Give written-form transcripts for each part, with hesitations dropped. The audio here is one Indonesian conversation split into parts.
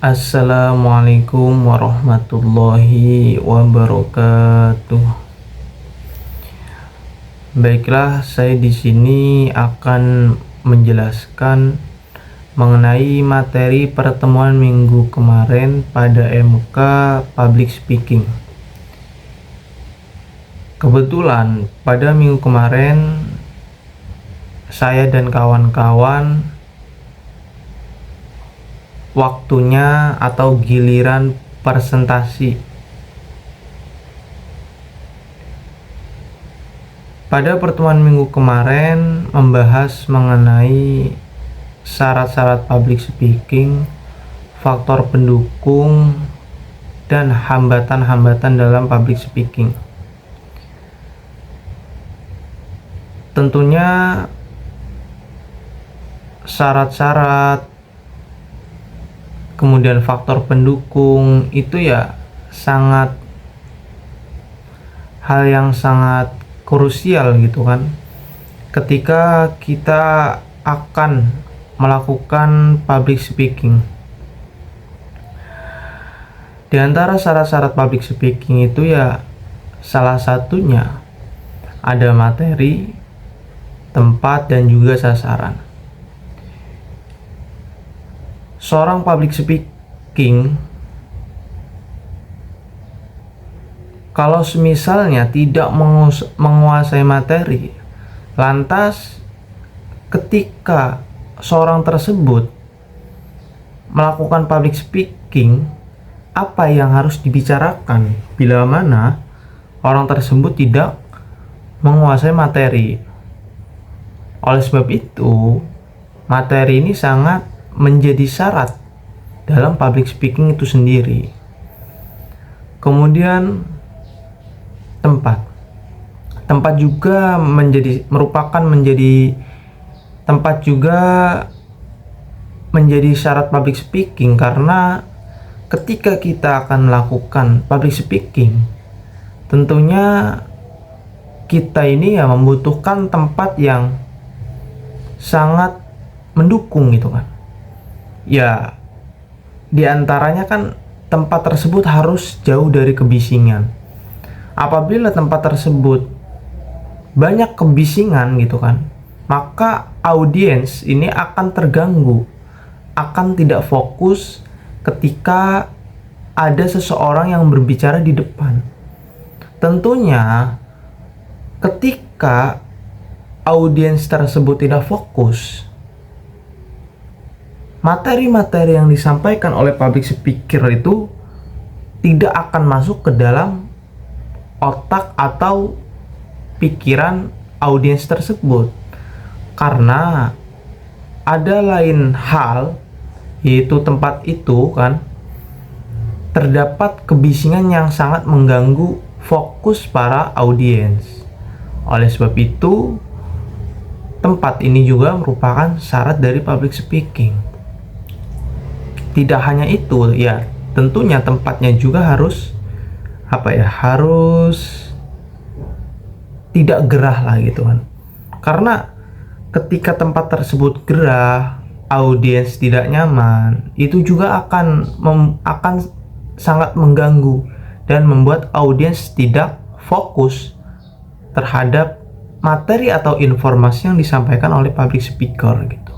Assalamualaikum warahmatullahi wabarakatuh. Baiklah, saya di sini akan menjelaskan mengenai materi pertemuan minggu kemarin pada MK Public Speaking. Kebetulan pada minggu kemarin saya dan kawan-kawan waktunya atau giliran presentasi. Pada pertemuan minggu kemarin membahas mengenai syarat-syarat public speaking, faktor pendukung, dan hambatan-hambatan dalam public speaking. Tentunya syarat-syarat kemudian faktor pendukung itu ya hal yang sangat krusial gitu kan, ketika kita akan melakukan public speaking. Di antara syarat-syarat public speaking itu ya salah satunya ada materi, tempat, dan juga sasaran. Seorang public speaking kalau misalnya tidak menguasai materi, lantas ketika seorang tersebut melakukan public speaking, apa yang harus dibicarakan bila mana orang tersebut tidak menguasai materi. Oleh sebab itu, materi ini sangat menjadi syarat dalam public speaking itu sendiri. Kemudian tempat juga menjadi syarat public speaking, karena ketika kita akan melakukan public speaking, tentunya kita ini ya membutuhkan tempat yang sangat mendukung gitu kan. Ya, diantaranya kan tempat tersebut harus jauh dari kebisingan. Apabila tempat tersebut banyak kebisingan gitu kan, maka audiens ini akan terganggu, akan tidak fokus ketika ada seseorang yang berbicara di depan. Tentunya ketika audiens tersebut tidak fokus, materi-materi yang disampaikan oleh public speaker itu tidak akan masuk ke dalam otak atau pikiran audiens tersebut, karena ada lain hal, yaitu tempat itu kan terdapat kebisingan yang sangat mengganggu fokus para audiens. Oleh sebab itu, tempat ini juga merupakan syarat dari public speaking. Tidak hanya itu ya, tentunya tempatnya juga harus tidak gerah lah gitu kan. Karena ketika tempat tersebut gerah, audiens tidak nyaman, itu juga akan sangat mengganggu dan membuat audiens tidak fokus terhadap materi atau informasi yang disampaikan oleh public speaker gitu.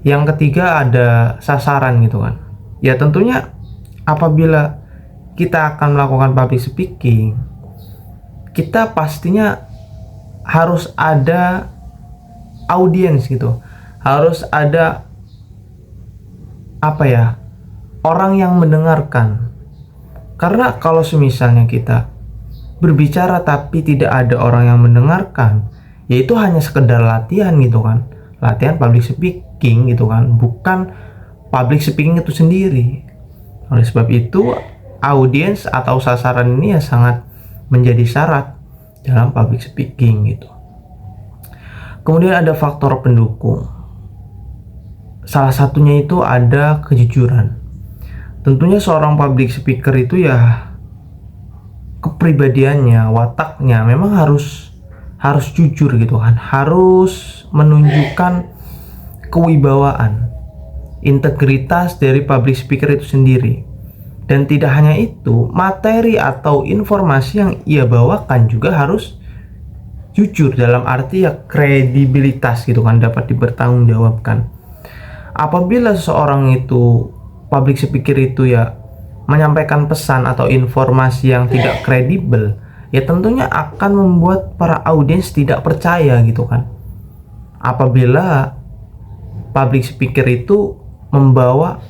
Yang ketiga ada sasaran gitu kan. Ya tentunya apabila kita akan melakukan public speaking, kita pastinya harus ada audiens gitu. Harus ada orang yang mendengarkan. Karena kalau misalnya kita berbicara tapi tidak ada orang yang mendengarkan, yaitu hanya sekedar latihan gitu kan. Latihan public speaking gitu kan, bukan public speaking itu sendiri. Oleh sebab itu, audiens atau sasaran ini ya sangat menjadi syarat dalam public speaking gitu. Kemudian ada faktor pendukung. Salah satunya itu ada kejujuran. Tentunya seorang public speaker itu ya kepribadiannya, wataknya memang harus jujur gitu kan, harus menunjukkan kewibawaan. integritas dari public speaker itu sendiri. Dan tidak hanya itu, materi atau informasi yang ia bawakan juga harus jujur, dalam arti ya kredibilitas gitu kan, dapat dipertanggungjawabkan. Apabila seseorang itu public speaker itu ya menyampaikan pesan atau informasi yang tidak kredibel, ya tentunya akan membuat para audiens tidak percaya gitu kan. Apabila public speaker itu membawa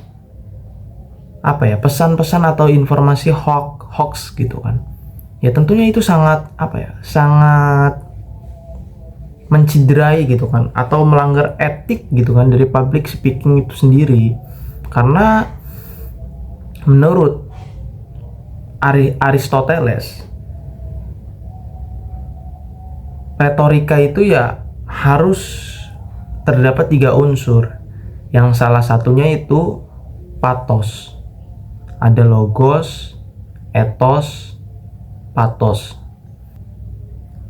pesan-pesan atau informasi hoax gitu kan, ya tentunya itu sangat sangat menciderai gitu kan, atau melanggar etik gitu kan dari public speaking itu sendiri. Karena menurut Aristoteles, retorika itu ya harus terdapat 3 unsur, yang salah satunya itu pathos. Ada logos, ethos, pathos.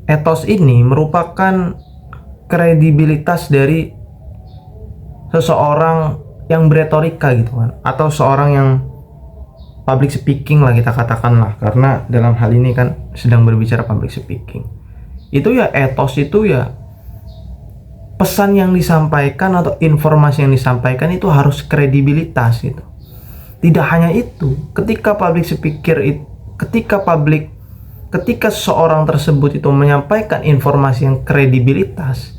Ethos ini merupakan kredibilitas dari seseorang yang beretorika gitu kan, atau seorang yang public speaking lah kita katakanlah, karena dalam hal ini kan sedang berbicara public speaking. Itu ya ethos itu ya pesan yang disampaikan atau informasi yang disampaikan itu harus kredibilitas gitu. Tidak hanya itu, ketika seseorang tersebut itu menyampaikan informasi yang kredibilitas,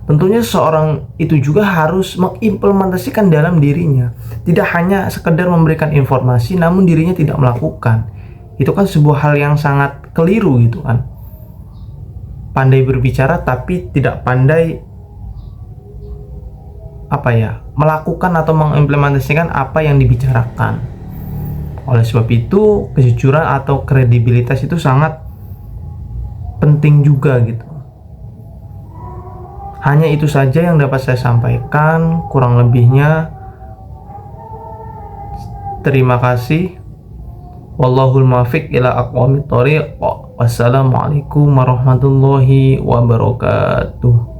tentunya seseorang itu juga harus mengimplementasikan dalam dirinya. Tidak hanya sekedar memberikan informasi namun dirinya tidak melakukan. Itu kan sebuah hal yang sangat keliru gitu kan. Pandai berbicara tapi tidak pandai melakukan atau mengimplementasikan apa yang dibicarakan. Oleh sebab itu, kejujuran atau kredibilitas itu sangat penting juga gitu. Hanya itu saja yang dapat saya sampaikan, kurang lebihnya terima kasih. Wallahul muwaffiq ila aqwamit thoriq. Wassalamualaikum warahmatullahi wabarakatuh.